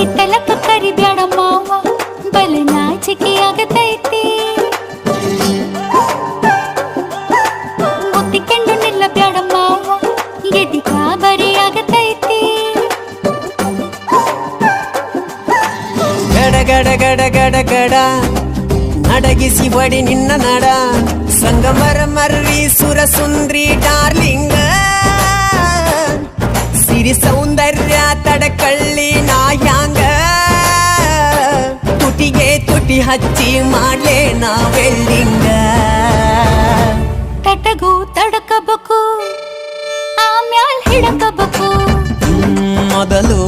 ಹಿತ್ತಲಕ್ಕ ಕರಿಬ್ಯಾಡ ಮಾವ ಬಲ ನಾಚಿಕೆ ಆಗತೈತಿ ಮುತ್ತಿಕೊಂಡು ನಿಲ್ಲಬ್ಯಾಡ ಮಾವ ಎದಿ ಕಾಬರಿ ಆಗತೈತಿ ಗಡ ಗಡ ಗಡ ಗಡ ಗಡ ನಡಗಿಸಿ ಬಡಿ ನಿನ್ನ ನಡ ಸಂಗಮರ ಮರ್ರಿ ಸುರ ಸುಂದ್ರಿ ಡಾರ್ಲಿಂಗ ಸಿರಿ ಸೌಂದರ್ಯ ತಡಕಳ್ಳಿ ನಾಯಾಂಗ ತುಟಿಗೆ ತುಟಿ ಹಚ್ಚಿ ಮಾಡ್ಲೆ ನಾ ವೆಲ್ಡಿಂಗ ತಟಗೂ ತಡಕಬೇಕು ಆಮ್ಯಾಲ್ ಹಿಡಕಬೇಕು ಮೊದಲು